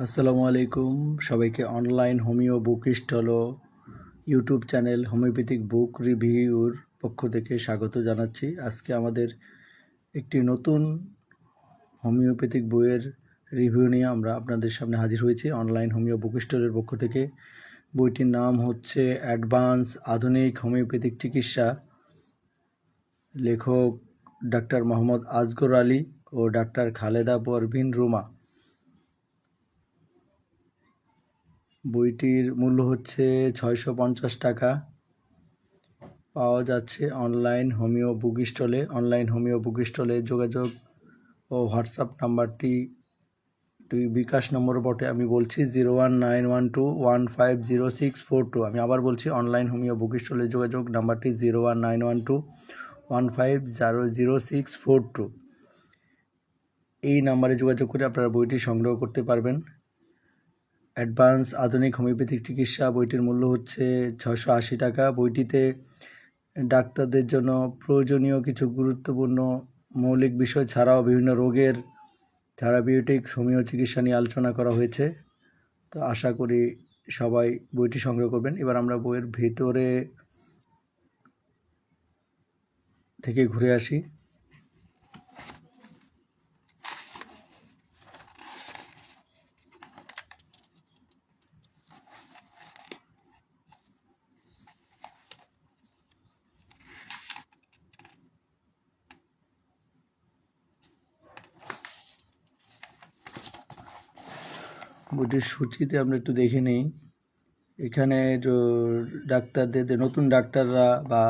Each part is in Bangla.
আসসালামু আলাইকুম সবাইকে অনলাইন হোমিও বুক স্টল ও ইউটিউব চ্যানেল হোমিওপ্যাথিক বুক রিভিউর পক্ষ থেকে স্বাগত জানাচ্ছি। আজকে আমাদের একটি নতুন হোমিওপ্যাথিক বইয়ের রিভিউ নিয়ে আমরা আপনাদের সামনে হাজির হয়েছি অনলাইন হোমিও বুক স্টলের পক্ষ থেকে। বইটির নাম হচ্ছে অ্যাডভান্স আধুনিক হোমিওপ্যাথিক চিকিৎসা, লেখক ডাক্তার মোহাম্মদ আসগর আলী ও ডাক্তার খালেদা পারভীন রুমা। বইটির মূল্য হচ্ছে 650 টাকা। পাওয়া যাচ্ছে অনলাইন হোমিও বুক স্টলে। অনলাইন হোমিও বুক স্টলে যোগাযোগ ও হোয়াটসঅ্যাপ নাম্বারটি বিকাশ নম্বর বটে। আমি বলছি 01912150642। আমি আবার বলছি অনলাইন হোমিও বুক স্টলে যোগাযোগ নাম্বারটি 01912150642। এই নাম্বারে যোগাযোগ করে আপনারা বইটি সংগ্রহ করতে পারবেন। অ্যাডভান্স আধুনিক হোমিওপ্যাথিক চিকিৎসা বইটির মূল্য হচ্ছে 680 টাকা। বইটিতে ডাক্তারদের জন্য প্রয়োজনীয় কিছু গুরুত্বপূর্ণ মৌলিক বিষয় ছাড়াও বিভিন্ন রোগের থেরাপিউটিক্স হোমিও চিকিৎসা নিয়ে আলোচনা করা হয়েছে। তো আশা করি সবাই বইটি সংগ্রহ করবেন। এবার আমরা বইয়ের ভিতরে থেকে ঘুরে আসি। বইটির সূচিতে আমরা একটু দেখে নিই। এখানে ডাক্তারদের, নতুন ডাক্তাররা বা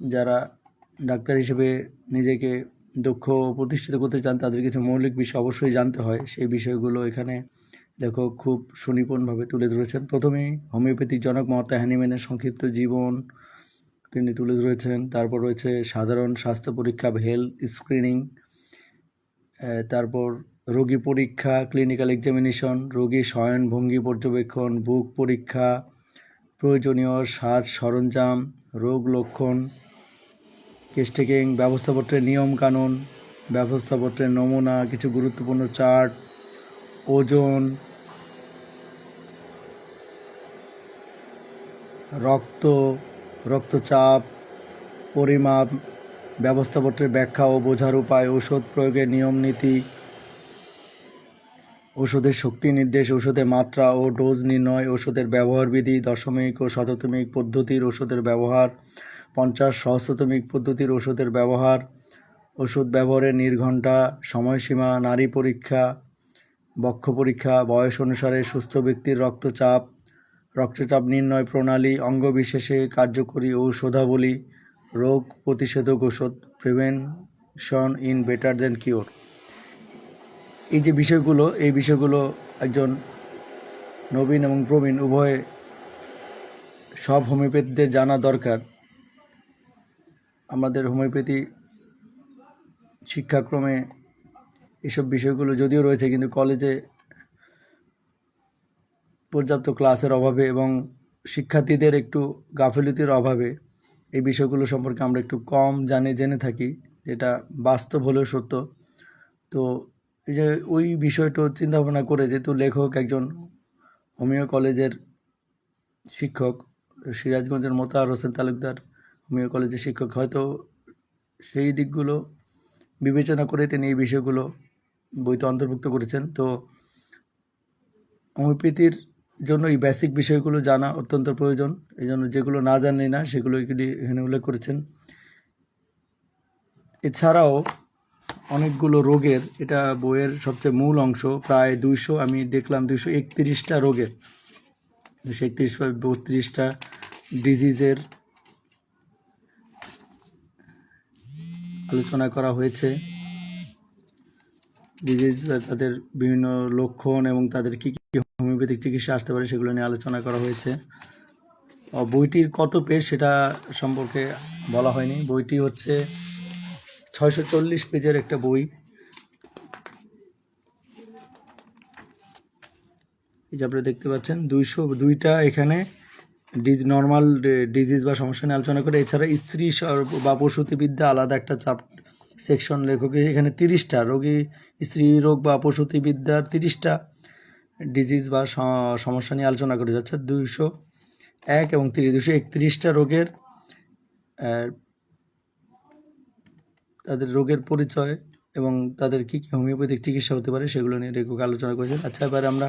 যারা ডাক্তার হিসেবে নিজেকে দক্ষ প্রতিষ্ঠিত করতে চান তাদের কিছু মৌলিক বিষয় অবশ্যই জানতে হয়। সেই বিষয়গুলো এখানে লেখক খুব সুনিপুণভাবে তুলে ধরেছেন। প্রথমেই হোমিওপ্যাথিক জনক মহাত্মা হ্যানিম্যানের সংক্ষিপ্ত জীবন তিনি তুলে ধরেছেন। তারপর রয়েছে সাধারণ স্বাস্থ্য পরীক্ষা, হেলথ স্ক্রিনিং, তারপর রোগী পরীক্ষা, ক্লিনিক্যাল এক্সামিনেশন, রোগী শয়ন ভঙ্গি পর্যবেক্ষণ, বুক পরীক্ষা, প্রয়োজনীয় সাজ সরঞ্জাম, রোগ লক্ষণ, কেস টেকিং, ব্যবস্থাপত্রের নিয়মকানুন, ব্যবস্থাপত্রের নমুনা, কিছু গুরুত্বপূর্ণ চার্ট, ওজন, রক্তচাপ পরিমাপ, ব্যবস্থাপত্রের ব্যাখ্যা ও বোঝার উপায়, ঔষধ প্রয়োগের নিয়ম নীতি, ওষুধের শক্তি নির্দেশ, ওষুধের মাত্রা ও ডোজ নির্ণয়, ওষুধের ব্যবহার বিধি, দশমিক ও শততমিক পদ্ধতির ওষুধের ব্যবহার, 50 সহস্রতমিক পদ্ধতির ওষুধের ব্যবহার, ওষুধ ব্যবহারের নির্ঘণ্টা, সময়সীমা, নারী পরীক্ষা, বক্ষ পরীক্ষা, বয়স অনুসারে সুস্থ ব্যক্তির রক্তচাপ নির্ণয় প্রণালী, অঙ্গবিশেষে কার্যকরী ঔষধাবলী, রোগ প্রতিষেধক ওষুধ, prevention in better than cure. এই বিষয়গুলো একজন নবীন এবং প্রবীণ উভয় সব হোমিওপ্যাথিদের জানা দরকার। আমাদের হোমিওপ্যাথি শিক্ষাক্রমে এসব বিষয়গুলো যদিও রয়েছে, কিন্তু কলেজে পর্যাপ্ত ক্লাসের অভাবে এবং শিক্ষার্থীদের একটু গাফিলতির অভাবে এই বিষয়গুলো সম্পর্কে আমরা একটু কম জেনে থাকি, যেটা বাস্তব হলেও সত্য। তো এই যে ওই বিষয়টা চিন্তাভাবনা করে, যেহেতু লেখক একজন হোমিও কলেজের শিক্ষক, সিরাজগঞ্জের মোতাহার হোসেন তালুকদার হোমিও কলেজের শিক্ষক, হয়তো সেই দিকগুলো বিবেচনা করে তিনি এই বিষয়গুলো বইতে অন্তর্ভুক্ত করেছেন। তো হোমিওপ্যাথির জন্য এই বেসিক বিষয়গুলো জানা অত্যন্ত প্রয়োজন। এই জন্য যেগুলো না জানি না সেগুলো এখানে উল্লেখ করেছেন। এছাড়াও অনেকগুলো রোগের, এটা বইয়ের সবচেয়ে মূল অংশ, প্রায় 231টা রোগের, 231-32টা ডিজিজের আলোচনা করা হয়েছে। ডিজিজ, তাদের বিভিন্ন লক্ষণ এবং তাদের কী কী হোমিওপ্যাথিক চিকিৎসা আসতে পারে সেগুলো নিয়ে আলোচনা করা হয়েছে। বইটির কত পেজ সেটা সম্পর্কে বলা হয়নি। বইটি হচ্ছে 640 পেজের একটা বই। এই যে আপনারা দেখতে পাচ্ছেন 202টা এখানে নর্মাল ডিজিজ বা সমস্যা নিয়ে আলোচনা করে। এছাড়া স্ত্রী বা প্রসূতিবিদ্যা আলাদা একটা সেকশন লেখক এখানে 30টা রোগী, স্ত্রী রোগ বা প্রসূতিবিদ্যার 30টা ডিজিজ বা সমস্যা নিয়ে আলোচনা করেছি। অর্থাৎ 201 এবং 231টা রোগের তাদের রোগের পরিচয় এবং তাদের কী কী হোমিওপ্যাথিক চিকিৎসা হতে পারে সেগুলো নিয়ে লেখক আলোচনা করেছেন। আচ্ছা, এবার আমরা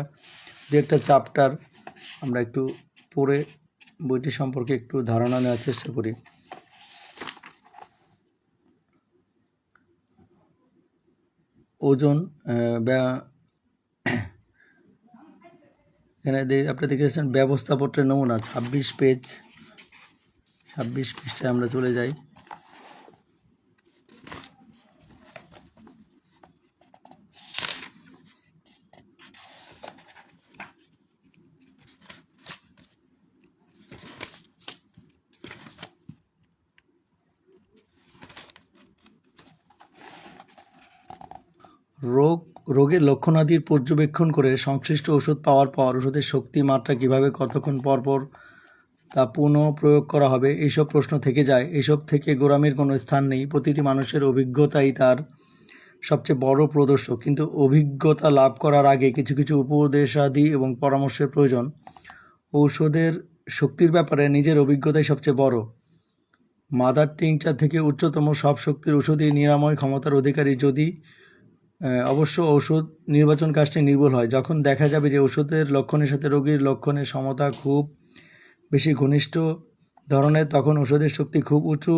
দু একটা চ্যাপ্টার আমরা একটু পড়ে বইটি সম্পর্কে একটু ধারণা নেওয়ার চেষ্টা করি। ওজন এখানে আপনি দেখেছেন ব্যবস্থাপত্রের নমুনা 26 পৃষ্ঠায় আমরা চলে যাই। রোগের লক্ষণাদির পর্যবেক্ষণ করে সংশ্লিষ্ট ওষুধ পাওয়ার পর ওষুধের শক্তি মাত্রা কীভাবে কতক্ষণ পরপর তা পুনঃ প্রয়োগ করা হবে এইসব প্রশ্ন থেকে যায়। এসব থেকে গোঁড়ামির কোনো স্থান নেই। প্রতিটি মানুষের অভিজ্ঞতাই তার সবচেয়ে বড় প্রদর্শক, কিন্তু অভিজ্ঞতা লাভ করার আগে কিছু কিছু উপদেশাদি এবং পরামর্শের প্রয়োজন। ঔষধের শক্তির ব্যাপারে নিজের অভিজ্ঞতাই সবচেয়ে বড়। মাদার টিংচার থেকে উচ্চতম সব শক্তির ওষুধই নিরাময় ক্ষমতার অধিকারী, যদি অবশ্য ওষুধ নির্বাচন কাজটি নির্ভুল হয়। যখন দেখা যাবে যে ওষুধের লক্ষণের সাথে রোগীর লক্ষণের সমতা খুব বেশি ঘনিষ্ঠ ধরনের, তখন ওষুধের শক্তি খুব উঁচু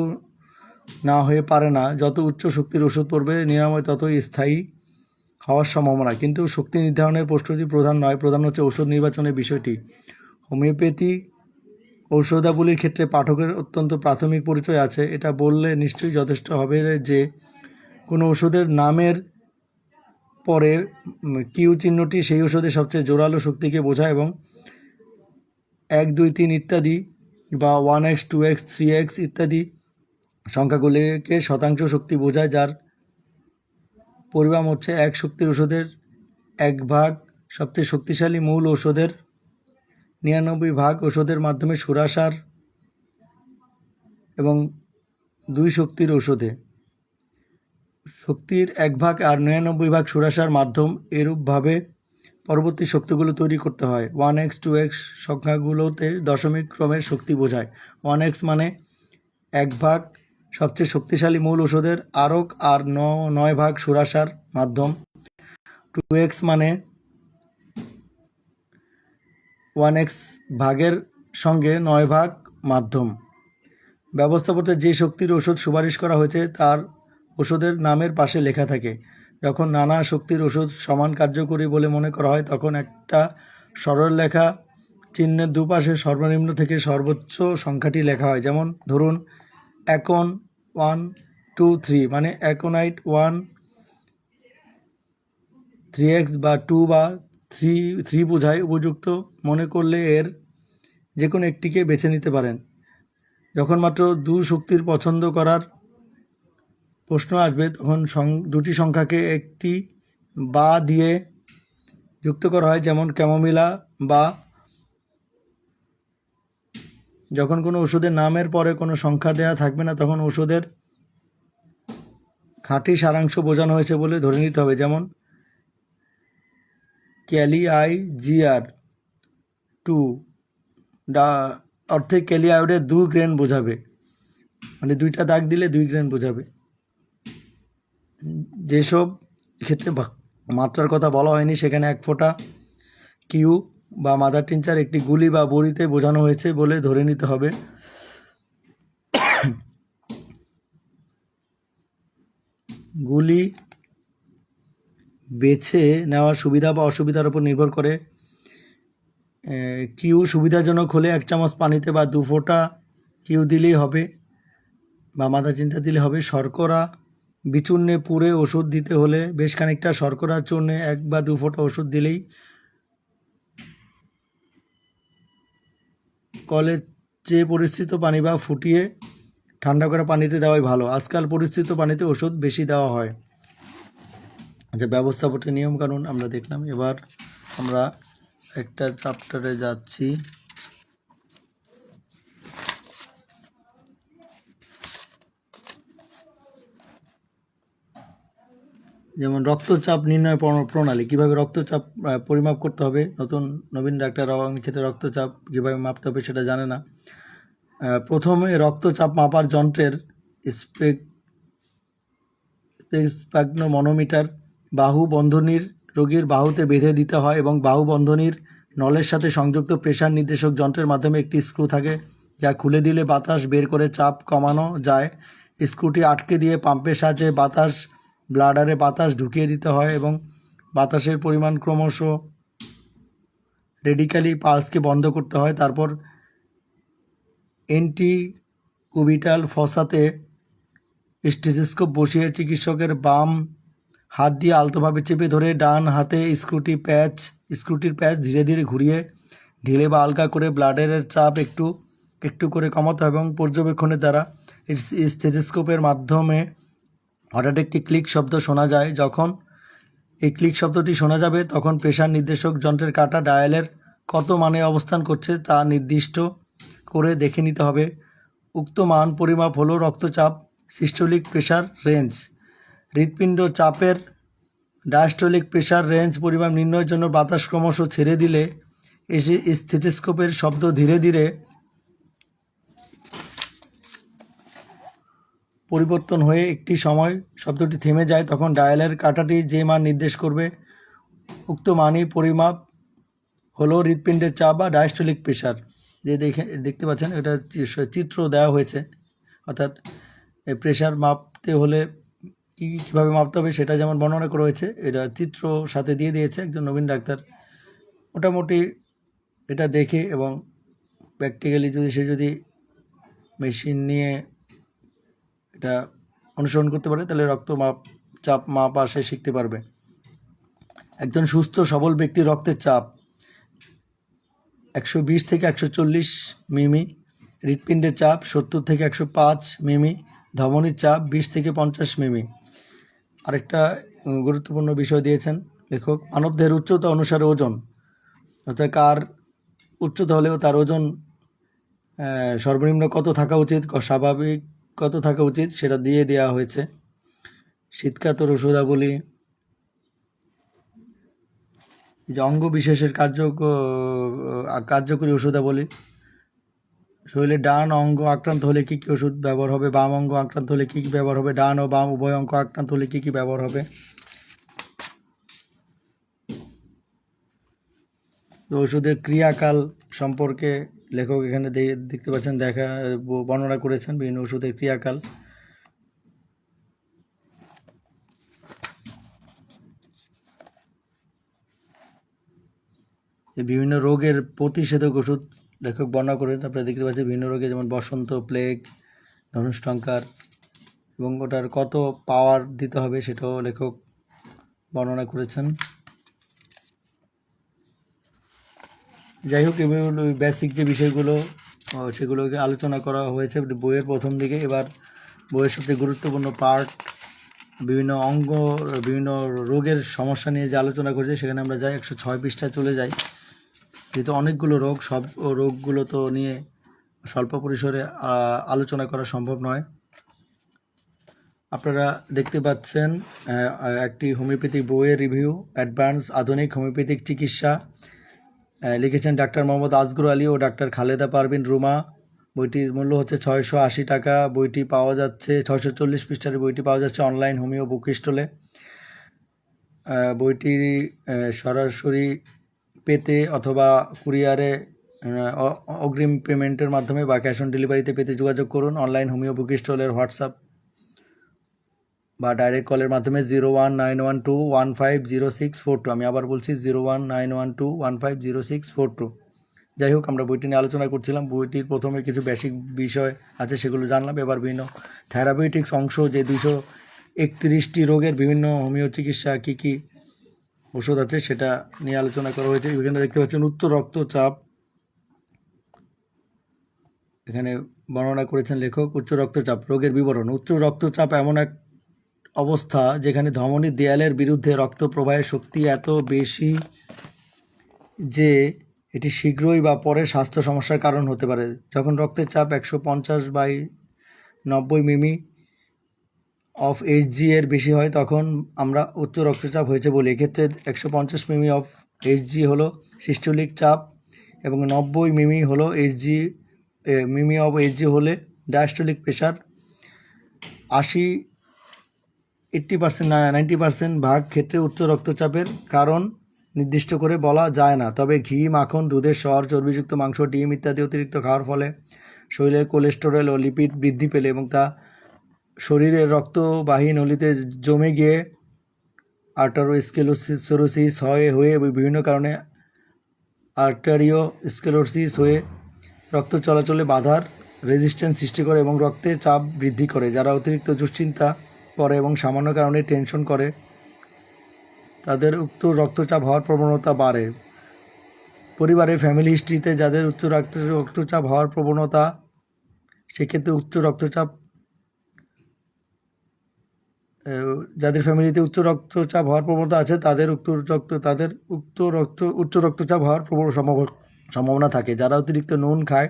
না হয়ে পারে না। যত উচ্চ শক্তির ওষুধ পড়বে নিরাময় ততই স্থায়ী হওয়ার সম্ভাবনা। কিন্তু শক্তি নির্ধারণের প্রশ্নটি প্রধান নয়, প্রধান হচ্ছে ওষুধ নির্বাচনের বিষয়টি। হোমিওপ্যাথি ঔষধাবলীর ক্ষেত্রে পাঠকের অত্যন্ত প্রাথমিক পরিচয় আছে। এটা বললে নিশ্চয়ই যথেষ্ট হবে যে কোনো ওষুধের নামের পরে কিউ চিহ্নটি সেই ওষুধের সবচেয়ে জোরালো শক্তিকে বোঝায় এবং 1, 2, 3 ইত্যাদি বা 1x, 2x, 3x ইত্যাদি সংখ্যাগুলিকে শতাংশ শক্তি বোঝায়, যার পরিমাণ হচ্ছে 1 শক্তির ওষুধের 1 ভাগ। সবচেয়ে শক্তিশালী মূল ওষুধের 99 ভাগ ওষুধের মাধ্যমে সুরাসার এবং 2 শক্তির ওষুধে শক্তির 1 ভাগ আর 99 ভাগ সুরাসার মাধ্যম। এরূপভাবে পরবর্তী শক্তিগুলো তৈরি করতে হয়। 1x, 2x সংখ্যাগুলোতে দশমিক ক্রমের শক্তি বোঝায়। 1x মানে 1 ভাগ সবচেয়ে শক্তিশালী মূল ওষুধের আরক আর 9 ভাগ সুরাসার মাধ্যম। 2x মানে 1x ভাগের সঙ্গে 9 ভাগ মাধ্যম। ব্যবস্থাপত্রে যে শক্তির ওষুধ সুপারিশ করা হয়েছে তার ওষুধের নামের পাশে লেখা থাকে। যখন নানা শক্তির ওষুধ সমান কার্যকরী বলে মনে করা হয়, তখন একটা সরলরেখা চিহ্নের দুপাশে সর্বনিম্ন থেকে সর্বোচ্চ সংখ্যাটি লেখা হয়। যেমন ধরুন অ্যাকন 1, 2, 3 মানে অ্যাকোনাইট 1 3x বা 2 বা 3 বোঝায়। উপযুক্ত মনে করলে এর যে কোনো একটিকে বেছে নিতে পারেন। যখন মাত্র 2 শক্তির পছন্দ করার প্রশ্ন আসবে, তখন দুটি সংখ্যাকে একটি বা দিয়ে যুক্ত করা হয়, যেমন ক্যামোমিলা বা। যখন কোনো ওষুধের নামের পরে কোনো সংখ্যা দেওয়া থাকবে না, তখন ওষুধের খাঁটি সারাংশ বোঝানো হয়েছে বলে ধরে নিতে হবে। যেমন ক্যালিআইজিআর 2 অর্থে ক্যালিআয়োডের 2 গ্রেন বোঝাবে, মানে 2টা দাগ দিলে 2 গ্রেন বোঝাবে। যেসব ক্ষেত্রে মাত্রার কথা বলা হয়নি সেখানে 1 ফোঁটা কিউ বা মাদার টিনচার একটি গুলি বা বড়িতে বোঝানো হয়েছে বলে ধরে নিতে হবে। গুলি বেছে নেওয়ার সুবিধা বা অসুবিধার উপর নির্ভর করে। কিউ সুবিধাজনক হলে 1 চামচ পানিতে বা 2 ফোঁটা কিউ দিলেই হবে বা মাদার টিনচার দিলে হবে। শর্করা বিচূর্ণে পুড়ে ওষুধ দিতে হলে বেশ খানিকটা শর্করা চূর্ণে 1 বা 2 ফোঁটা ওষুধ দিলেই কলের চেয়ে পরিস্থিত পানি বা ফুটিয়ে ঠান্ডা করা পানিতে দেওয়াই ভালো। আজকাল পরিস্থিত পানিতে ওষুধ বেশি দেওয়া হয়। আচ্ছা, ব্যবস্থাপত্রের নিয়মকানুন আমরা দেখলাম। এবার আমরা একটা চ্যাপ্টারে যাচ্ছি। যেমন রক্তচাপ নির্ণয় প্রণালী, কীভাবে রক্তচাপ পরিমাপ করতে হবে। নবীন ডাক্তাররা অনেক ক্ষেত্রে রক্তচাপ কীভাবে মাপতে হবে সেটা জানে না। প্রথমে রক্তচাপ মাপার যন্ত্রের স্প্যাগনোমনোমিটার বাহু বন্ধনীর রোগীর বাহুতে বেঁধে দিতে হয় এবং বাহু বন্ধনীর নলের সাথে সংযুক্ত প্রেশার নির্দেশক যন্ত্রের মাধ্যমে একটি স্ক্রু থাকে, যা খুলে দিলে বাতাস বের করে চাপ কমানো যায়। স্ক্রুটি আটকে দিয়ে পাম্পের সাহায্যে ব্লাডারে বাতাস ঢুকিয়ে দিতে হয় এবং বাতাসের পরিমাণ ক্রমশ রেডিক্যালি পালসকে বন্ধ করতে হয়। তারপর এন্টিকুবিটাল ফসাতে স্টেথোস্কোপ বসিয়ে চিকিৎসকের বাম হাত দিয়ে আলতোভাবে চেপে ধরে ডান হাতে স্ক্রুটির প্যাচ ধীরে ধীরে ঘুরিয়ে ঢিলে বা হালকা করে ব্লাডারের চাপ একটু একটু করে কমাতে হবে এবং পর্যবেক্ষণের দ্বারা স্টেথোস্কোপের মাধ্যমে হঠাৎ একটি ক্লিক শব্দ শোনা যায়। যখন এই ক্লিক শব্দটি শোনা যাবে তখন প্রেশার নির্দেশক যন্ত্রের কাঁটা ডায়ালের কত মানে অবস্থান করছে তা নির্দিষ্ট করে দেখে নিতে হবে। উক্ত মান পরিমাপ হলো রক্তচাপ, সিস্টোলিক প্রেশার রেঞ্জ। হৃৎপিণ্ড চাপের ডায়াস্টোলিক প্রেশার রেঞ্জ পরিমাপ নির্ণয়ের জন্য বাতাস ক্রমশ ছেড়ে দিলে এসে স্টেথোস্কোপের শব্দ ধীরে ধীরে পরিবর্তন হয়ে একটি সময় শব্দটি থেমে যায়। তখন ডায়ালের কাঁটাটি যে মান নির্দেশ করবে উক্ত মানই পরিমাপ হলো হৃৎপিণ্ডের চাপ বা ডায়াস্টোলিক প্রেশার। যে দেখতে পাচ্ছেন এটা চিত্র দেওয়া হয়েছে, অর্থাৎ প্রেশার মাপতে হলে কীভাবে মাপতে হবে সেটা যেমন বর্ণনা করা হয়েছে, এটা চিত্র সাথে দিয়ে দিয়েছে একজন নবীন ডাক্তার। মোটামুটি এটা দেখে এবং প্র্যাকটিক্যালি যদি মেশিন নিয়ে এটা অনুসরণ করতে পারে তাহলে চাপ মাপা সে শিখতে পারবে। একজন সুস্থ সবল ব্যক্তির রক্তের চাপ 120 থেকে 140 মিমি, হৃৎপিণ্ডের চাপ 70 থেকে 105 মিমি, ধমনীর চাপ 20 থেকে 50 মিমি। আরেকটা গুরুত্বপূর্ণ বিষয় দিয়েছেন লেখক, মানবদেহের উচ্চতা অনুসারে ওজন, অর্থাৎ কার উচ্চতা হলেও তার ওজন সর্বনিম্ন কত থাকা উচিত, স্বাভাবিক কত থাকা উচিত সেটা দিয়ে দেওয়া হয়েছে। শীতকাতর ওষুধাবলী, যে অঙ্গ বিশেষের কার্যকরী ওষুধাবলী, শরীরের ডান অঙ্গ আক্রান্ত হলে কী কী ওষুধ ব্যবহার হবে, বাম অঙ্গ আক্রান্ত হলে কী কী ব্যবহার হবে, ডান ও বাম উভয় অঙ্গ আক্রান্ত হলে কী কী ব্যবহার হবে। তো ওষুধের ক্রিয়াকাল সম্পর্কে লেখক এখানে দেখতে পাচ্ছেন বর্ণনা করেছেন বিভিন্ন ওষুধের ক্রিয়াকাল। বিভিন্ন রোগের প্রতিষেধক ওষুধ লেখক বর্ণনা করেন। আপনারা দেখতে পাচ্ছেন বিভিন্ন রোগে যেমন বসন্ত, প্লেগ, ধনুষ্টঙ্কার এবং ওটার কত পাওয়ার দিতে হবে সেটাও লেখক বর্ণনা করেছেন। যাই হোক, এগুলো বেসিক যে বিষয়গুলো সেগুলোকে আলোচনা করা হয়েছে বইয়ের প্রথম দিকে। এবার বইয়ের সবচেয়ে গুরুত্বপূর্ণ পার্ট, বিভিন্ন রোগের সমস্যা নিয়ে যে আলোচনা করেছে সেখানে আমরা যাই 106 পৃষ্ঠায় চলে যাই। যেহেতু অনেকগুলো রোগ, সব রোগগুলো তো নিয়ে স্বল্প পরিসরে আলোচনা করা সম্ভব নয়। আপনারা দেখতে পাচ্ছেন একটি হোমিওপ্যাথিক বইয়ের রিভিউ, অ্যাডভান্স আধুনিক হোমিওপ্যাথিক চিকিৎসা, লিখেছেন ডাক্তার মোহাম্মদ আসগর আলী ও ডাক্তার খালেদা পারভিন রুমা। বইটির মূল্য হচ্ছে 680 টাকা। বইটি পাওয়া যাচ্ছে 640 পৃষ্ঠার বইটি পাওয়া যাচ্ছে অনলাইন হোমিও বুক স্টলে। বইটি সরাসরি পেতে অথবা কুরিয়ারে অগ্রিম পেমেন্টের মাধ্যমে বা ক্যাশ অন ডেলিভারিতে পেতে যোগাযোগ করুন। অনলাইন হোমিও বুক স্টলের হোয়াটসঅ্যাপ বা ডাইরেক্ট কলের মাধ্যমে 01912150 642। আমি আবার বলছি 01912150 642। যাই হোক, আমরা বইটি নিয়ে আলোচনা করছিলাম। বইটির প্রথমে কিছু বেসিক বিষয় আছে সেগুলো জানলাম। এবার বিভিন্ন থেরাপিউটিক্স অংশ, যে 231টি রোগের বিভিন্ন হোমিও চিকিৎসা কী কী ওষুধ আছে সেটা নিয়ে আলোচনা করা হয়েছে। এখানে দেখতে পাচ্ছেন উচ্চ রক্তচাপ, এখানে বর্ণনা করেছেন লেখক উচ্চ রক্তচাপ রোগের বিবরণ। উচ্চ রক্তচাপ এমন এক অবস্থা যেখানে ধমনীর দেয়ালের বিরুদ্ধে রক্ত প্রবাহের শক্তি এত বেশি যে এটি শীঘ্রই বা পরে স্বাস্থ্য সমস্যার কারণ হতে পারে। যখন রক্তের চাপ 150/90 মিমি অফ এইচজি এর বেশি হয় তখন আমরা উচ্চ রক্তচাপ হয়েছে বলি। এক্ষেত্রে 150 মিমি অফ এইচজি হলো সিস্টোলিক চাপ এবং 90 মিমি হলো এইচজি মিমি অফ এইচজি হলে ডায়াস্টোলিক প্রেশার। 80% 90% ভাগ ক্ষেত্রে উচ্চ রক্তচাপের কারণ নির্দিষ্ট করে বলা যায় না, তবে ঘি, মাখন, দুধের সর, চর্বিযুক্ত মাংস, ডিম ইত্যাদি অতিরিক্ত খাওয়ার ফলে শরীরের কোলেস্টেরল ও লিপিড বৃদ্ধি পেলে এবং তা শরীরের রক্তবাহী নলিতে জমে গিয়ে আর্টারোস্ক্লেরোসিস হয়ে বিভিন্ন কারণে আর্টারিওস্ক্লেরোসিস হয়ে রক্ত চলাচলে বাধার রেজিস্ট্যান্স সৃষ্টি করে এবং রক্তের চাপ বৃদ্ধি করে। যারা অতিরিক্ত দুশ্চিন্তা করে এবং সামান্য কারণে টেনশন করে তাদের উচ্চ রক্তচাপ হওয়ার প্রবণতা বাড়ে। পরিবারে ফ্যামিলি হিস্ট্রিতে যাদের উচ্চ রক্তচাপ হওয়ার প্রবণতা, সেক্ষেত্রে যাদের ফ্যামিলিতে উচ্চ রক্তচাপ হওয়ার প্রবণতা আছে তাদের উচ্চ রক্তচাপ হওয়ার সম্ভাবনা থাকে। যারা অতিরিক্ত নুন খায়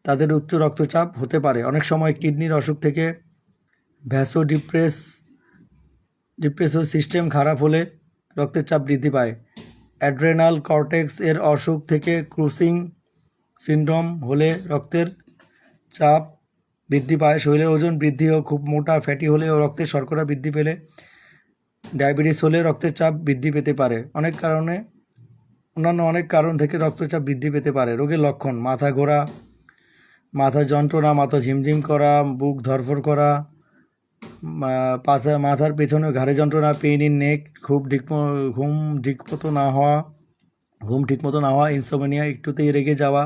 তাদের উচ্চ রক্তচাপ হতে পারে। অনেক সময় কিডনির অসুখ থেকে ডিপ্রেসিভ সিস্টেম খারাপ হলে রক্তের চাপ বৃদ্ধি পায়। অ্যাড্রেনাল কর্টেক্স এর অসুখ থেকে ক্রুসিং সিনড্রোম হলে রক্তের চাপ বৃদ্ধি পায়। শরীরের ওজন বৃদ্ধি ও খুব মোটা ফ্যাটি হলে ও রক্তের শর্করা বৃদ্ধি পেলে, ডায়াবেটিস হলে রক্তের চাপ বৃদ্ধি পেতে পারে। অন্যান্য অনেক কারণ থেকে রক্তচাপ বৃদ্ধি পেতে পারে। রোগের লক্ষণ: মাথা ঘোরা, মাথা যন্ত্রণা, মাথা ঝিমঝিম করা, বুক ধরফর করা, মাথার পেছনে ঘাড়ে যন্ত্রণা, পেইন ইন নেক, ঘুম ঠিকমতো না হওয়া, ইনসোমনিয়া, একটুতেই রেগে যাওয়া,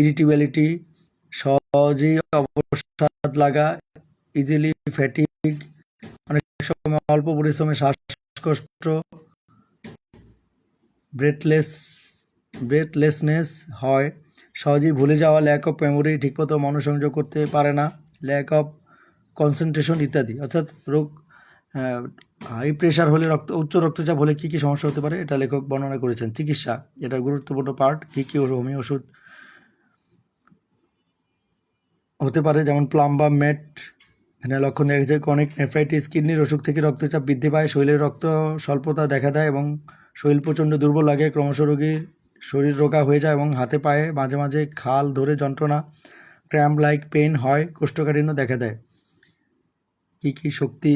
ইরিটেবিলিটি, সহজেই অবসাদ লাগা, ইজিলি ফ্যাটিগ, অনেক সময় অল্প পরিশ্রমে শ্বাসকষ্ট, ব্রেথলেসনেস হয়, সহজেই ভুলে যাওয়া, ল্যাক অফ মেমোরি, ঠিকমতো মনোসংযোগ করতে পারে না, ল্যাক অফ কনসেন্ট্রেশন ইত্যাদি। অর্থাৎ হাই প্রেশার হলে উচ্চ রক্তচাপ হলে কী কী সমস্যা হতে পারে এটা লেখক বর্ণনা করেছেন। চিকিৎসা, এটা গুরুত্বপূর্ণ পার্ট। কী কী হোমিও ওষুধ হতে পারে, যেমন প্লাম বা মেট। এখানে লক্ষণ দেখা যায় ক্রনিক নেফ্রাইটিস, কিডনির অসুখ থেকে রক্তচাপ বৃদ্ধি পায়, শরীরে রক্ত স্বল্পতা দেখা দেয় এবং শরীর প্রচণ্ড দুর্বল লাগে, ক্রমশ রোগীর শরীর রোগা হয়ে যায় এবং হাতে পায়ে মাঝে মাঝে খাল ধরে যন্ত্রণা, ক্র্যাম্প লাইক পেইন হয়, কোষ্ঠকাঠিন্য দেখা দেয়। কী কী শক্তি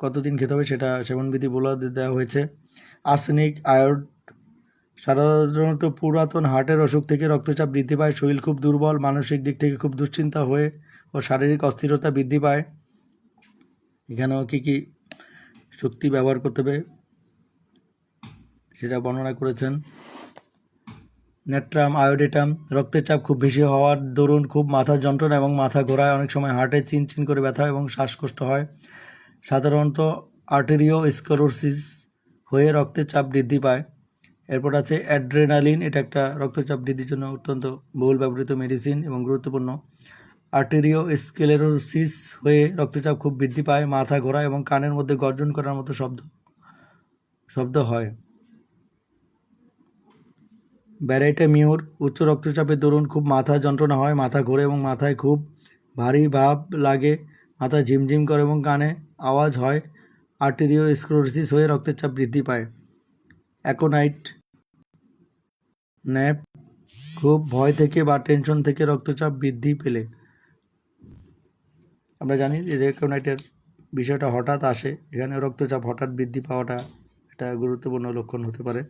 কতদিন খেতে হবে সেটা সেবনবিধি বলে দেওয়া হয়েছে। আর্সেনিক, আয়োড। সাধারণত পুরাতন হার্টের অসুখ থেকে রক্তচাপ বৃদ্ধি পায়, শরীর খুব দুর্বল, মানসিক দিক থেকে খুব দুশ্চিন্তা হয়ে ও শারীরিক অস্থিরতা বৃদ্ধি পায়। এখানেও কী কী শক্তি ব্যবহার করতে হবে সেটা বর্ণনা করেছেন। নেট্রাম, আয়োডেটাম। রক্তের চাপ খুব বেশি হওয়ার দরুন খুব মাথার যন্ত্রণা এবং মাথা ঘোরায়, অনেক সময় হার্টে চিনচিন করে ব্যথা এবং শ্বাসকষ্ট হয়। সাধারণত আর্টেরিওস্ক্লেরোসিস হয়ে রক্তের চাপ বৃদ্ধি পায়। এরপর আছে অ্যাড্রেনালিন, এটা একটা রক্তচাপ বৃদ্ধির জন্য অত্যন্ত বহুল ব্যবহৃত মেডিসিন এবং গুরুত্বপূর্ণ। আর্টেরিওস্ক্লেরোসিস হয়ে রক্তচাপ খুব বৃদ্ধি পায়, মাথা ঘোরায় এবং কানের মধ্যে গর্জন করার মতো শব্দ হয়। ব্যারাইটামিউর, উচ্চ রক্তচাপের দরুন খুব মাথা যন্ত্রণা হয়, মাথা ঘোরে এবং মাথায় খুব ভারী ভাব লাগে, মাথা ঝিমঝিম করে এবং কানে আওয়াজ হয়। আর্টেরিওস্ক্লেরোসিস হয়ে রক্তের চাপ বৃদ্ধি পায়। অ্যাকোনাইট, ন্যাপ, খুব ভয় থেকে বা টেনশন থেকে রক্তচাপ বৃদ্ধি পেলে। আমরা জানি যে অ্যাকোনাইটের বিষয়টা হঠাৎ আসে, এখানে রক্তচাপ হঠাৎ বৃদ্ধি পাওয়াটা একটা গুরুত্বপূর্ণ লক্ষণ হতে পারে।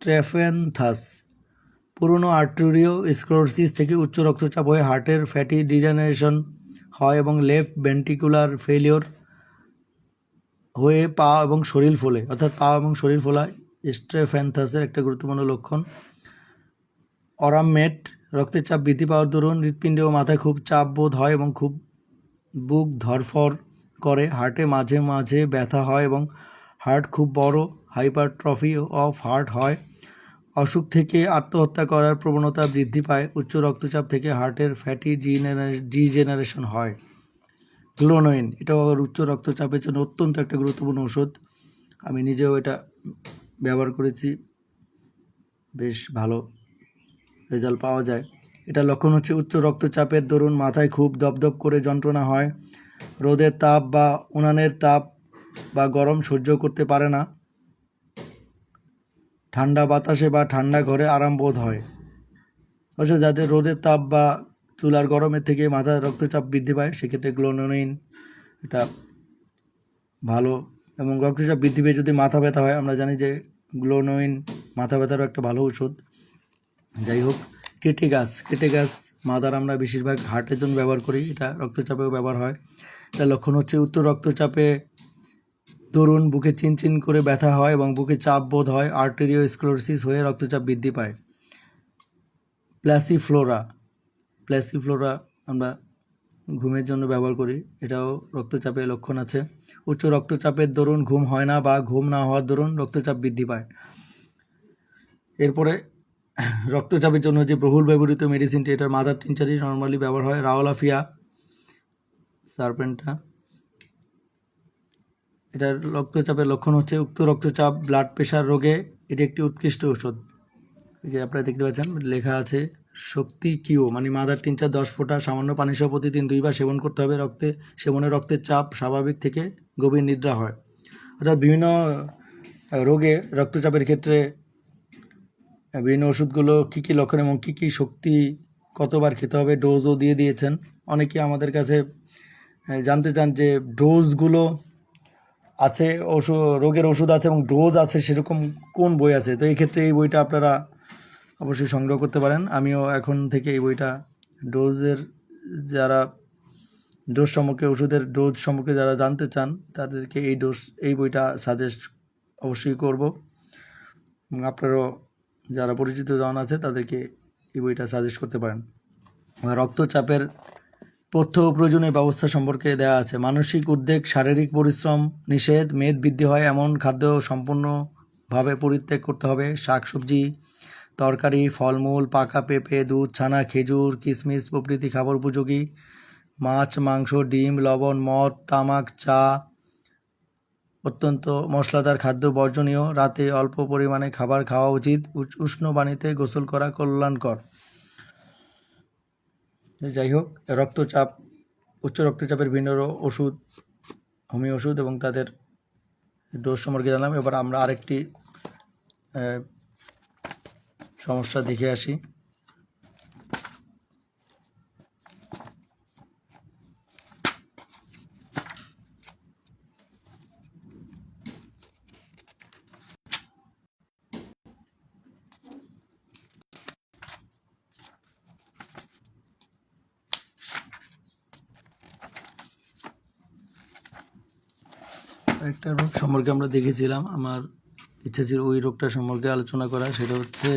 স্ট্রেফেনথাস, পুরনো আর্টেরিওস্ক্লেরোসিস থেকে উচ্চ রক্তচাপ হয়ে হার্টের ফ্যাটি ডিজেনারেশন হয় এবং লেফট ভেন্ট্রিকুলার ফেলিওর হয়ে পা এবং শরীর ফোলে, অর্থাৎ পা এবং শরীর ফোলায় স্ট্রেফেনথাসের একটা গুরুত্বপূর্ণ লক্ষণ। অরামমেট, রক্তের চাপ বৃদ্ধি পাওয়ার দরুন হৃৎপিণ্ডে ও মাথায় খুব চাপ বোধ হয় এবং খুব বুক ধরফর করে, হার্টে মাঝে মাঝে ব্যথা হয় এবং হার্ট খুব বড়, হাইপারট্রফি অফ হার্ট হয়। অসুখ থেকে আত্মহত্যা করার প্রবণতা বৃদ্ধি পায়, উচ্চ রক্তচাপ থেকে হার্টের ফ্যাটি ডিজেনারেশন হয়। গ্লোনোইন, এটাও আবার উচ্চ রক্তচাপের জন্য অত্যন্ত একটা গুরুত্বপূর্ণ ওষুধ, আমি নিজেও এটা ব্যবহার করেছি। বেশ ভালো রেজাল্ট পাওয়া যায়। এটা লক্ষণ হচ্ছে উচ্চ রক্তচাপের দরুন মাথায় খুব দপদপ করে যন্ত্রণা হয়, রোদের তাপ বা উনানের তাপ বা গরম সহ্য করতে পারে না, ঠান্ডা বাতাসে বা ঠান্ডা ঘরে আরাম বোধ হয়। অবশ্য যাদের রোদের তাপ বা চুলার গরমের থেকে মাথার রক্তচাপ বৃদ্ধি পায় সেক্ষেত্রে গ্লোনোনিন এটা ভালো। এবং রক্তচাপ বৃদ্ধি পেয়ে যদি মাথা ব্যথা হয়, আমরা জানি যে গ্লোনোইন মাথা ব্যথারও একটা ভালো ওষুধ। যাই হোক, কেটে গাছ মাদার আমরা বেশিরভাগ হার্টের জন্য ব্যবহার করি, এটা রক্তচাপেও ব্যবহার হয়। এটা লক্ষণ হচ্ছে উচ্চ রক্তচাপে দরুন বুকে চিনচিন করে ব্যথা হয় এবং বুকে চাপ বোধ হয়, আর্টেরিওস্ক্লেরোসিস হয়ে রক্তচাপ বৃদ্ধি পায়। প্ল্যাসিফ্লোরা আমরা ঘুমের জন্য ব্যবহার করি, এটাও রক্তচাপের লক্ষণ আছে। উচ্চ রক্তচাপের দরুন ঘুম হয় না বা ঘুম না হওয়ার দরুন রক্তচাপ বৃদ্ধি পায়। এরপরে রক্তচাপের জন্য যে বহুল ব্যবহৃত মেডিসিনটি, এটার মাদার টিনচারই নর্মালি ব্যবহার হয়, রাওলাফিয়া সারপেন্টা। এটার রক্তচাপের লক্ষণ হচ্ছে উচ্চ রক্তচাপ ব্লাড প্রেশার রোগে এটি একটি উৎকৃষ্ট ওষুধ। এই যে আপনারা দেখতে পাচ্ছেন লেখা আছে শক্তি কিউ, মানে মাদার টিনচার 10 ফোঁটা সামান্য পানি সহ প্রতিদিন 2 বার সেবন করতে হবে। সেবনে রক্তের চাপ স্বাভাবিক থেকে গভীর নিদ্রা হয়। অর্থাৎ বিভিন্ন রোগে রক্তচাপের ক্ষেত্রে বিভিন্ন ওষুধগুলো কী কী লক্ষণ এবং কী কী শক্তি কতবার খেতে হবে ডোজও দিয়ে দিয়েছেন। অনেকে আমাদের কাছে জানতে চান যে ডোজগুলো আছে, রোগের ওষুধ আছে এবং ডোজ আছে, সেরকম কোন বই আছে। তো এই ক্ষেত্রে এই বইটা আপনারা অবশ্যই সংগ্রহ করতে পারেন। আমিও এখন থেকে এই বইটা যারা ডোজ সম্পর্কে, ওষুধের ডোজ সম্পর্কে যারা জানতে চান তাদেরকে এই বইটা সাজেস্ট অবশ্যই করব। এবং আপনারও যারা পরিচিত জন আছে তাদেরকে এই বইটা সাজেস্ট করতে পারেন। রক্তচাপের পথ্য ও প্রয়োজনীয় ব্যবস্থা সম্পর্কে দেওয়া আছে। মানসিক উদ্বেগ, শারীরিক পরিশ্রম নিষেধ, মেদ বৃদ্ধি হয় এমন খাদ্য সম্পূর্ণভাবে পরিত্যাগ করতে হবে। শাকসবজি, তরকারি, ফলমূল, পাকা পেঁপে, দুধ, ছানা, খেজুর, কিশমিশ প্রভৃতি খাবার উপযোগী। মাছ, মাংস, ডিম, লবণ, মদ, তামাক, চা অত্যন্ত মশলাদার খাদ্য বর্জনীয়। রাতে অল্প পরিমাণে খাবার খাওয়া উচিত। উষ্ণ পানিতে গোসল করা কল্যাণকর। যাই হোক, উচ্চ রক্তচাপের বিভিন্ন ওষুধ, হোমিও ওষুধ এবং তাদের ডোজ সম্পর্কে জানলাম। এবার আমরা আরেকটি সমস্যা দেখে আসি। একটা রোগ সম্পর্কে আমরা দেখেছিলাম, আমার ইচ্ছা ছিল ওই রোগটা সম্পর্কে আলোচনা করা। সেটা হচ্ছে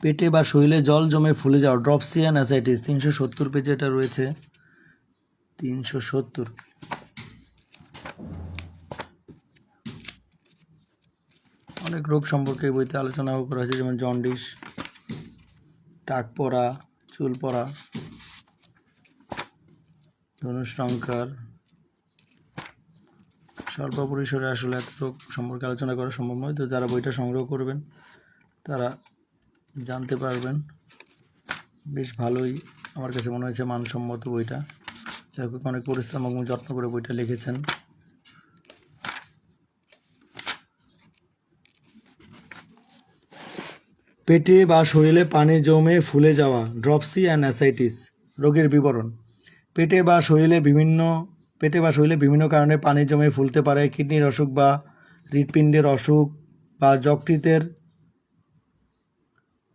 পেটে বা শরীরে জল জমে ফুলে যাওয়া, ড্রপসিয়া অ্যাসাইটিস। 370 পেজে এটা রয়েছে, 370। অনেক রোগ সম্পর্কে বইতে আলোচনাও করা হয়েছে, যেমন জন্ডিস, টাক পড়া, চুল পড়া, ধনুষ্টঙ্কার। স্বল্প পরিসরে আসলে এত রোগ সম্পর্কে আলোচনা করা সম্ভব নয়, তো যারা বইটা সংগ্রহ করবেন তারা জানতে পারবেন। বেশ ভালোই আমার কাছে মনে হয়েছে, মানসম্মত বইটা। লেখক অনেক পরিশ্রম এবং যত্ন করে বইটা লিখেছেন। পেটে বা শরীরে পানি জমে ফুলে যাওয়া, ড্রপসিয়া অ্যাসাইটিস রোগের বিবরণ। পেটে বা শরীরে বিভিন্ন কারণে পানি জমে ফুলতে পারে। কিডনির অসুখ বা হৃৎপিণ্ডের অসুখ বা যকৃতের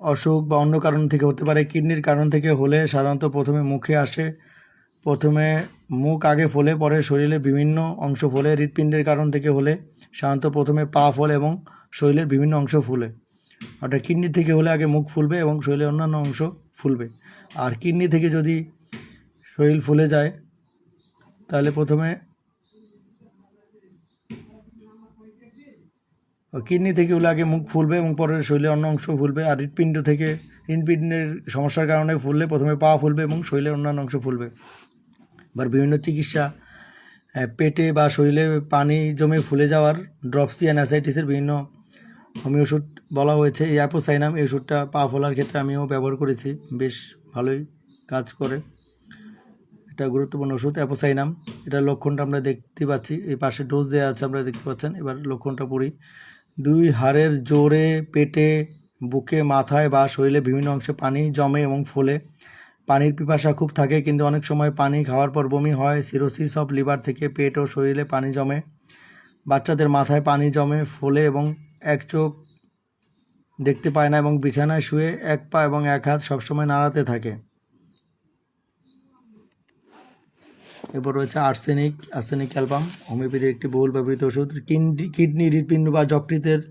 অসুখ বা অন্য কারণ থেকে হতে পারে। কিডনির কারণ থেকে হলে সাধারণত প্রথমে মুখে আসে। প্রথমে মুখ আগে ফোলে, পরে শরীরের বিভিন্ন অংশ ফোলে। হৃৎপিণ্ডের কারণ থেকে হলে সাধারণত প্রথমে পা ফোলে এবং শরীরের বিভিন্ন অংশ ফুলে। অর্থাৎ কিডনি থেকে হলে আগে মুখ ফুলবে এবং শরীরের অন্যান্য অংশ ফুলবে। আর কিডনি থেকে যদি শরীর ফুলে যায় তাহলে প্রথমে কিডনি থেকে হলে আগে মুখ ফুলবে এবং পরে শরীরের অন্য অংশ ফুলবে। আর হৃৎপিণ্ডের সমস্যার কারণে ফুললে প্রথমে পা ফুলবে এবং শরীরের অন্যান্য অংশ ফুলবে। এবার বিভিন্ন চিকিৎসা পেটে বা শরীরে পানি জমে ফুলে যাওয়ার ড্রপসি অ্যান্ড অ্যাসাইটিসের বিভিন্ন হোমিও ওষুধ বলা হয়েছে। এই অ্যাপোসাইনাম এই ওষুধটা পা ফোলার ক্ষেত্রে আমিও ব্যবহার করেছি, বেশ ভালোই কাজ করে। এটা গুরুত্বপূর্ণ ওষুধ অ্যাপোসাইনাম। এটার লক্ষণটা আমরা দেখতে পাচ্ছি, এই পাশে ডোজ দেওয়া আছে আপনারা দেখতে পাচ্ছেন। এবার লক্ষণটা পড়ি। 2 হাড়ের জোরে পেটে, বুকে, মাথায় বা শরীরে বিভিন্ন অংশে পানি জমে এবং ফোলে। পানির পিপাসা খুব থাকে, কিন্তু অনেক সময় পানি খাওয়ার পর বমি হয়। সিরোসিস অফ লিভার থেকে পেট ও শরীরে পানি জমে। বাচ্চাদের মাথায় পানি জমে, ফোলে এবং এক চোখ দেখতে পায় না এবং বিছানায় শুয়ে এক পা এবং এক হাত সবসময় নাড়াতে থাকে। এরপর রয়েছে আর্সেনিক অ্যালবাম, হোমিওপ্যাথির একটি বহুল ব্যবহৃত ওষুধ। কিডনি, হৃৎপিণ্ড বা যকৃতের,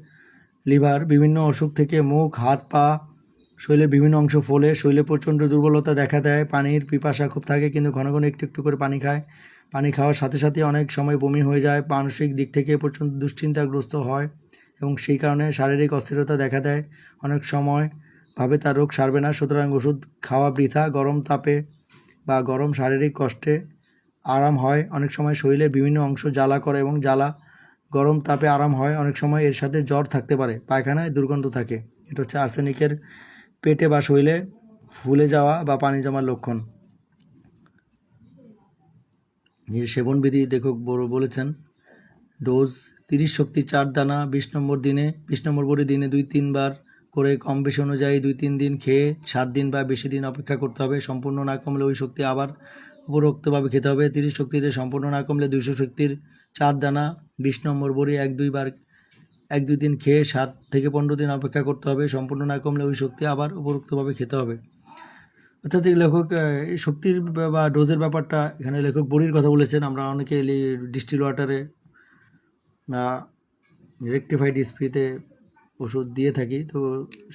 লিভার বিভিন্ন অসুখ থেকে মুখ, হাত, পা, শরীরের বিভিন্ন অংশ ফোলে। শরীরে প্রচণ্ড দুর্বলতা দেখা দেয়। পানির পিপাসা খুব থাকে, কিন্তু ঘন ঘন একটু একটু করে পানি খায়। পানি খাওয়ার সাথে সাথে অনেক সময় বমি হয়ে যায়। মানসিক দিক থেকে প্রচণ্ড দুশ্চিন্তাগ্রস্ত হয় এবং সেই কারণে শারীরিক অস্থিরতা দেখা দেয়। অনেক সময় ভাবে তার রোগ সারবে না, সুতরাং ওষুধ খাওয়া বৃথা। গরম তাপে বা গরম শারীরিক কষ্টে আরাম হয়। অনেক সময় শরীরের বিভিন্ন অংশ জ্বালা করে এবং গরম তাপে আরাম হয়। অনেক সময় এর সাথে জ্বর থাকতে পারে, পায়খানায় দুর্গন্ধ থাকে। এটা হচ্ছে আর্সেনিকের পেটে বা শরীরে ফুলে যাওয়া বা পানি জমার লক্ষণ। নিজের সেবনবিধি লেখক বলেছেন, ডোজ 30 শক্তি 4 দানা 20 নম্বর করে দিনে 2-3 বার করে কম বেশি অনুযায়ী 2-3 দিন খেয়ে 7 দিন বা বেশি দিন অপেক্ষা করতে হবে। সম্পূর্ণ না কমলে ওই শক্তি আবার উপরোক্তভাবে খেতে হবে। 30 শক্তিতে সম্পূর্ণ না কমলে 200 শক্তির 4 দানা 20 নম্বর বড়ি 1-2 দিন খেয়ে 7 থেকে 15 দিন অপেক্ষা করতে হবে। সম্পূর্ণ না কমলে ওই শক্তি আবার উপরোক্তভাবে খেতে হবে। অর্থাৎ এই লেখক এই শক্তির বা ডোজের ব্যাপারটা এখানে লেখক বড়ির কথা বলেছেন। আমরা অনেকে ডিস্টিল ওয়াটারে বা রেকটিফাইড স্প্রেতে ওষুধ দিয়ে থাকি, তো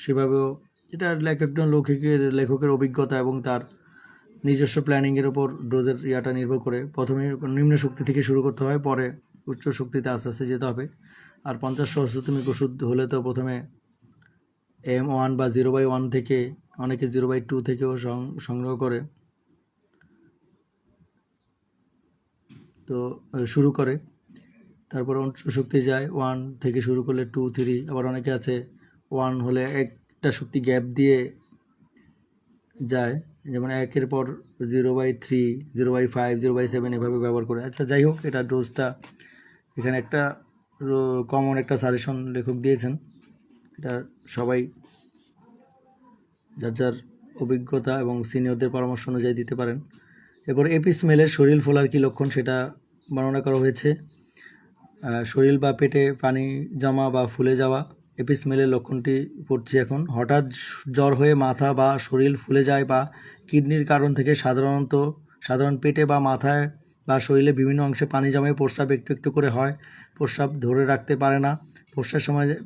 সেভাবেও এটা একজন লেখকের অভিজ্ঞতা এবং তার নিজস্ব প্ল্যানিংয়ের ওপর ডোজের ইয়াটা নির্ভর করে। প্রথমে নিম্ন শক্তি থেকে শুরু করতে হয়, পরে উচ্চ শক্তিতে আস্তে আস্তে যেতে হবে। আর 50 সহস্রতমিক ওষুধ হলে তো প্রথমে M1 বা 0/1 থেকে, অনেকে 0/2 থেকেও সংগ্রহ করে, তো শুরু করে। তারপর উচ্চ শক্তি যায়, 1 থেকে শুরু করলে 2, 3, আবার অনেকে আছে 1 হলে একটা শক্তি গ্যাপ দিয়ে যায়, যেমন 1-এর পর 0/3, 0/5, 0/7 এভাবে ব্যবহার করে। আচ্ছা, যাই হোক, এটা ডোজটা এখানে একটা কমন একটা সাজেশন লেখক দিয়েছেন। এটা সবাই যার যার অভিজ্ঞতা এবং সিনিয়রদের পরামর্শ অনুযায়ী দিতে পারেন। এরপর এপিসমেলের শরীর ফোলার কী লক্ষণ সেটা বর্ণনা করা হয়েছে। শরীর বা পেটে পানি জমা বা ফুলে যাওয়া, এপিসমেলের লক্ষণটি পড়ছি এখন। হঠাৎ জ্বর হয়ে মাথা বা শরীর ফুলে যায় বা কিডনির কারণ থেকে সাধারণ পেটে বা মাথায় বা শরীরে বিভিন্ন অংশে পানি জমে। প্রস্রাব একটু একটু করে হয়, প্রস্রাব ধরে রাখতে পারে না।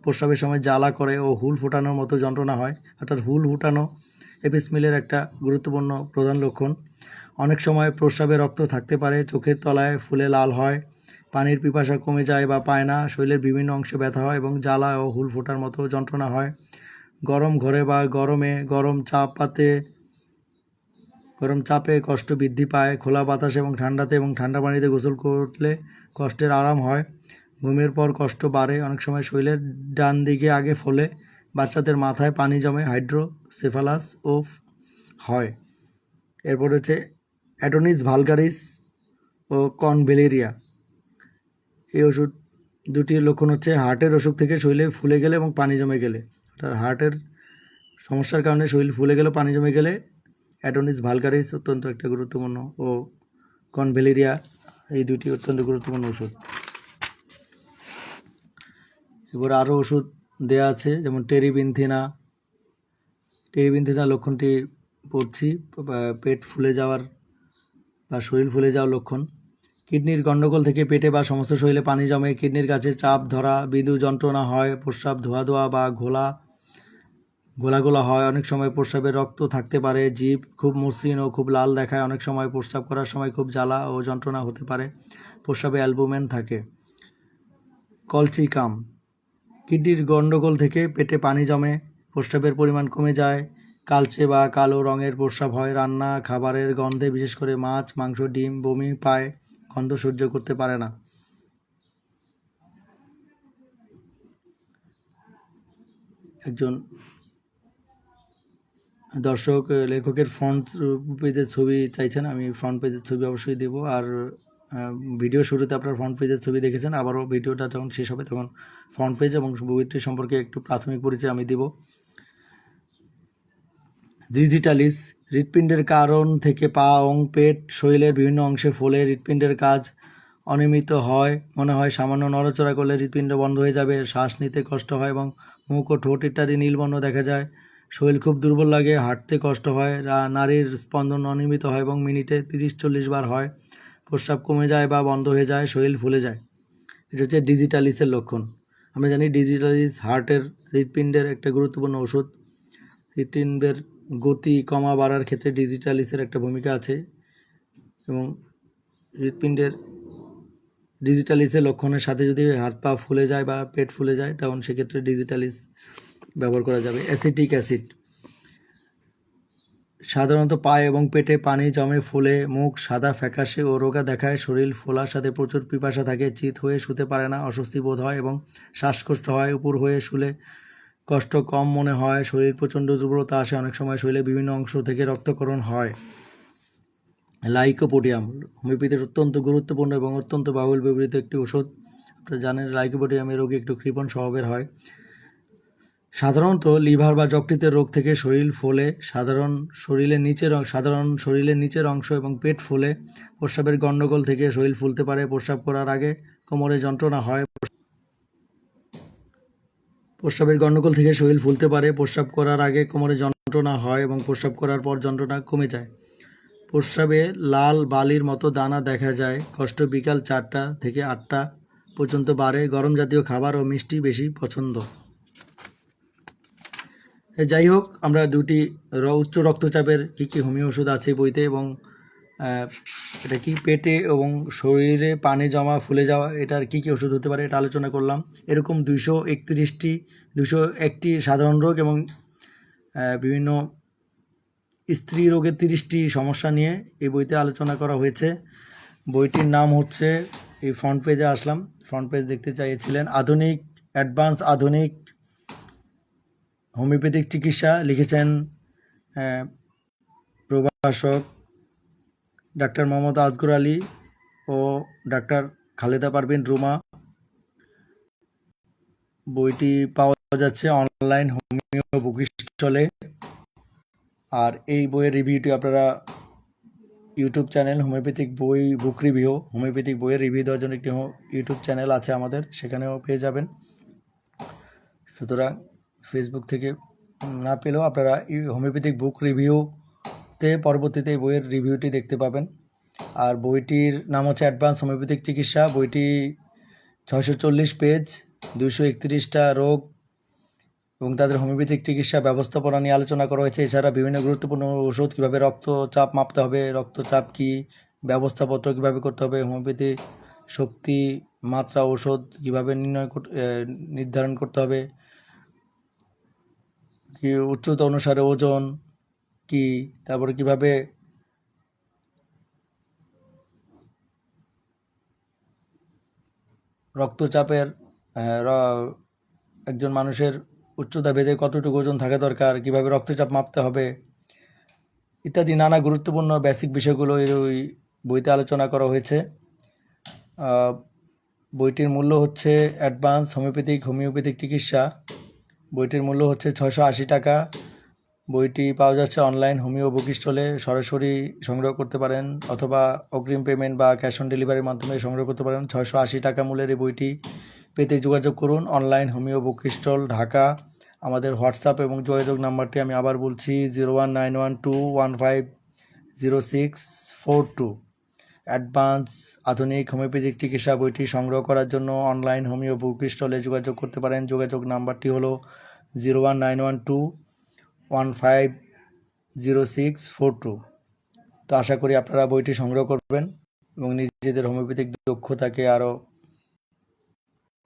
প্রস্রাবের সময় জ্বালা করে ও হুল ফোটানোর মতো যন্ত্রণা হয়। অর্থাৎ হুল ফুটানো এপিসমেলের একটা গুরুত্বপূর্ণ প্রধান লক্ষণ। অনেক সময় প্রস্রাবে রক্ত থাকতে পারে, চোখের তলায় ফুলে লাল হয়, পানির পিপাসা কমে যায় বা পায় না, শরীরের বিভিন্ন অংশে ব্যথা হয় এবং জ্বালা ও হুল ফোটার মতো যন্ত্রণা হয়। গরম ঘরে বা গরম চাপে কষ্ট বৃদ্ধি পায়। খোলা বাতাস এবং ঠান্ডা পানিতে গোসল করলে কষ্টের আরাম হয়। ঘুমের পর কষ্ট বাড়ে। অনেক সময় শরীরের ডান দিকে আগে ফোলে। বাচ্চাদের মাথায় পানি জমে, হাইড্রোসেফালাস হয়। এরপর হচ্ছে অ্যাডোনিস ভালগারিস ও কনভেলেরিয়া। এই ওষুধ দুটির লক্ষণ হচ্ছে হার্টের অসুখ থেকে শরীরে ফুলে গেলে এবং পানি জমে গেলে। অর্থাৎ হার্টের সমস্যার কারণে শরীর ফুলে গেলে, পানি জমে গেলে অ্যাডোনিস ভালগারিস অত্যন্ত একটা গুরুত্বপূর্ণ, ও কনভেলেরিয়া, এই দুটি অত্যন্ত গুরুত্বপূর্ণ ওষুধ। এবার আরও ওষুধ দেয়া আছে, যেমন টেরিবিনথিনা লক্ষণটি পড়ছি। পেট ফুলে যাওয়ার বা শরীর ফুলে যাওয়ার লক্ষণ। কিডনির গণ্ডগোল থেকে পেটে বা সমস্ত শরীরে পানি জমে, কিডনির কাছে চাপ ধরা, মৃদু যন্ত্রণা হয়, প্রস্রাব ধোয়া বা ঘোলা হয়। অনেক সময় প্রস্রাবে রক্ত থাকতে পারে, জিভ খুব মসৃণ ও খুব লাল দেখায়। অনেক সময় প্রস্রাব করার সময় খুব জ্বালা ও যন্ত্রণা হতে পারে। প্রস্রাবে অ্যালবুমেন থাকে। কলচিকাম, কিডনির গণ্ডগোল থেকে পেটে পানি জমে, প্রস্রাবের পরিমাণ কমে যায়, কালচে বা কালো রঙের প্রস্রাব হয়, রান্না খাবারের গন্ধে, বিশেষ করে মাছ, মাংস, ডিম, বমি পায়, গন্ধ সহ্য করতে পারে না। একজন দর্শক লেখকের ফ্রন্ট পেজের ছবি চাইছেন, আমি ফ্রন্ট পেজের ছবি অবশ্যই দেব। আর ভিডিও শুরুতে আপনার ফ্রন্ট পেজের ছবি দেখেছেন, আবারও ভিডিওটা যখন শেষ হবে তখন ফ্রন্ট পেজ এবং বইটি সম্পর্কে একটু প্রাথমিক পরিচয় আমি দেব। ডিজিটালিস হৃৎপিণ্ডের কারণ থেকে পা এবং পেট শরীরের বিভিন্ন অংশে ফোলে। হৃৎপিণ্ডের কাজ অনিয়মিত হয়, মনে হয় সামান্য নড়াচড়া করলে হৃৎপিণ্ড বন্ধ হয়ে যাবে। শ্বাস নিতে কষ্ট হয় এবং মুখ ও ঠোঁট ইত্যাদি নীলবর্ণ দেখা যায়। শরীর খুব দুর্বল লাগে, হাঁটতে কষ্ট হয়, নাড়ির স্পন্দন অনিয়মিত হয় এবং মিনিটে 30-40 বার হয়। প্রস্রাব কমে যায় বা বন্ধ হয়ে যায়, শরীর ফুলে যায়। এটা হচ্ছে ডিজিটালিসের লক্ষণ। আমরা জানি ডিজিটালিস হার্টের হৃৎপিণ্ডের একটা গুরুত্বপূর্ণ ওষুধ। হৃৎপিণ্ডের গতি কমা বাড়ার ক্ষেত্রে ডিজিটালিসের একটা ভূমিকা আছে এবং হৃৎপিণ্ডের ডিজিটালিসের লক্ষণের সাথে যদি হাত পা ফুলে যায় বা পেট ফুলে যায় তখন সেক্ষেত্রে ডিজিটালিস ব্যবহার করা যাবে। অ্যাসিটিক অ্যাসিড সাধারণত পায়ে এবং পেটে পানি জমে ফুলে মুখ সাদা ফ্যাকাশে ও রোগা দেখায়। শরীর ফোলার সাথে প্রচুর পিপাসা থাকে, চিত হয়ে শুতে পারে না, অস্বস্তি বোধ হয় এবং শ্বাসকষ্ট হয়। উপর হয়ে শুলে কষ্ট কম মনে হয়, শরীর প্রচণ্ড দুর্বলতা আসে, অনেক সময় শরীরের বিভিন্ন অংশ থেকে রক্তক্ষরণ হয়। লাইকোপোডিয়াম হোমিওপ্যাথির অত্যন্ত গুরুত্বপূর্ণ এবং অত্যন্ত বহুল ব্যবহৃত একটি ওষুধ। আপনারা জানেন লাইকোপোডিয়ামের রোগী একটু কৃপণ স্বভাবের হয়। সাধারণত লিভার বা যকৃতের রোগ থেকে শরীর ফোলে, সাধারণ শরীরের নিচের অংশ এবং পেট ফোলে। প্রস্রাবের গণ্ডগোল থেকে শরীর ফুলতে পারে, প্রস্রাব করার আগে কোমরে যন্ত্রণা হয়। প্রস্রাবের গণ্ডগোল থেকে শরীর ফুলতে পারে, প্রস্রাব করার আগে কোমরে যন্ত্রণা হয় এবং প্রস্রাব করার পর যন্ত্রণা কমে যায়। প্রস্রাবে লাল বালির মতো দানা দেখা যায়, কষ্ট বিকাল 4টা থেকে 8টা পর্যন্ত বাড়ে। গরম জাতীয় খাবার ও মিষ্টি বেশি পছন্দ। যাই হোক, আমরা দুটি উচ্চ রক্তচাপের কী কী হোমিও ওষুধ আছে বইতে এবং এটা কি পেটে এবং শরীরে পানি জমা ফুলে যাওয়া এটার কী কী ওষুধ হতে পারে এটা আলোচনা করলাম। এরকম 201টি সাধারণ রোগ এবং বিভিন্ন স্ত্রী রোগের 30টি সমস্যা নিয়ে এই বইতে আলোচনা করা হয়েছে। বইটির নাম হচ্ছে, এই ফ্রন্ট পেজে আসলাম, ফ্রন্ট পেজ দেখতে চাইছিলেন, আধুনিক হোমিওপ্যাথিক চিকিৎসা। লিখেছেন প্রভাষক ডাক্তার মোহাম্মদ আজগর আলী ও ডাক্তার খালেদা পারভিন রুমা। বইটি পাওয়া যাচ্ছে অনলাইন হোমিও বুক স্টলে। আর এই বইয়ের রিভিউটি আপনারা ইউটিউব চ্যানেল হোমিওপ্যাথিক বই বুক রিভিউ, হোমিওপ্যাথিক বইয়ের রিভিউ দেওয়ার জন্য একটি ইউটিউব চ্যানেল আছে আমাদের, সেখানেও পেয়ে যাবেন। সুতরাং ফেসবুক থেকে না পেলেও আপনারা হোমিওপ্যাথিক বুক রিভিউতে পরবর্তীতে এই বইয়ের রিভিউটি দেখতে পাবেন। আর বইটির নাম হচ্ছে অ্যাডভান্স হোমিওপ্যাথিক চিকিৎসা। বইটি 640 পেজ, 231টা রোগ এবং তাদের হোমিওপ্যাথিক চিকিৎসা ব্যবস্থাপনা নিয়ে আলোচনা করা হয়েছে। এছাড়া বিভিন্ন গুরুত্বপূর্ণ ওষুধ, কীভাবে রক্তচাপ মাপতে হবে, রক্তচাপ কী, ব্যবস্থাপত্র কীভাবে করতে হবে, হোমিওপ্যাথি শক্তি মাত্রা ঔষধ কীভাবে নির্ধারণ করতে হবে, কি উচ্চতা অনুসারে ওজন কি, তারপরে কীভাবে রক্তচাপের একজন মানুষের উচ্চতা ভেদে কতটুকু ওজন থাকা দরকার, কিভাবে রক্তচাপ মাপতে হবে ইত্যাদি নানা গুরুত্বপূর্ণ বেসিক বিষয়গুলো ওই বইতে আলোচনা করা হয়েছে। বইটির মূল্য হচ্ছে অ্যাডভান্স হোমিওপ্যাথিক চিকিৎসা। বইটির মূল্য হচ্ছে 680 টাকা। বইটি পাওয়া যাচ্ছে অনলাইন হোমিও বুক স্টলে, সরাসরি সংগ্রহ করতে পারেন অথবা অগ্রিম পেমেন্ট বা ক্যাশ অন ডেলিভারির মাধ্যমে সংগ্রহ করতে পারেন। 680 টাকা মূল্যের এই বইটি পেতে যোগাযোগ করুন online homeo book stall, Dhaka. আমাদের হোয়াটসঅ্যাপ এবং যোগাযোগ নাম্বারটি আমি আবার বলছি, 01912150642। অ্যাডভান্স আধুনিক হোমিওপ্যাথিক চিকিৎসা বইটি সংগ্রহ করার জন্য অনলাইন হোমিও বুক স্টলে যোগাযোগ করতে পারেন। যোগাযোগ নাম্বারটি হলো 01912150642। তো আশা করি আপনারা বইটি সংগ্রহ করবেন এবং নিজেদের হোমিওপ্যাথিক দক্ষতাকে আরও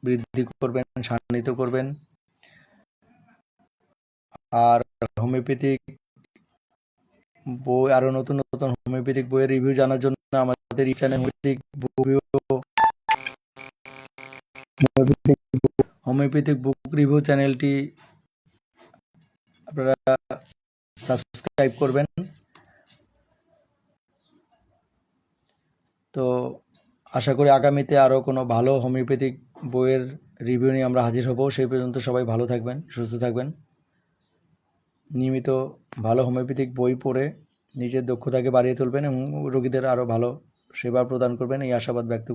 বৃদ্ধি করবেন, শান্বিত করবেন। আর হোমিওপ্যাথিক বই, আরও নতুন নতুন হোমিওপ্যাথিক বইয়ের রিভিউ জানার জন্য আমাদের এই চ্যানেল হোমিওপ্যাথিক বুক রিভিউ চ্যানেলটি আপনারা সাবস্ক্রাইব করবেন। তো আশা করি আগামীতে আরও কোনো ভালো হোমিওপ্যাথিক বইয়ের রিভিউ নিয়ে আমরা হাজির হব। সেই পর্যন্ত সবাই ভালো থাকবেন, সুস্থ থাকবেন। নিয়মিত ভালো হোমিওপ্যাথিক বই পড়ে নিজের দক্ষতাকে বাড়িয়ে তুলবেন এবং রোগীদের আরও ভালো সেবা প্রদান করবেন, এই আশাবাদ ব্যক্ত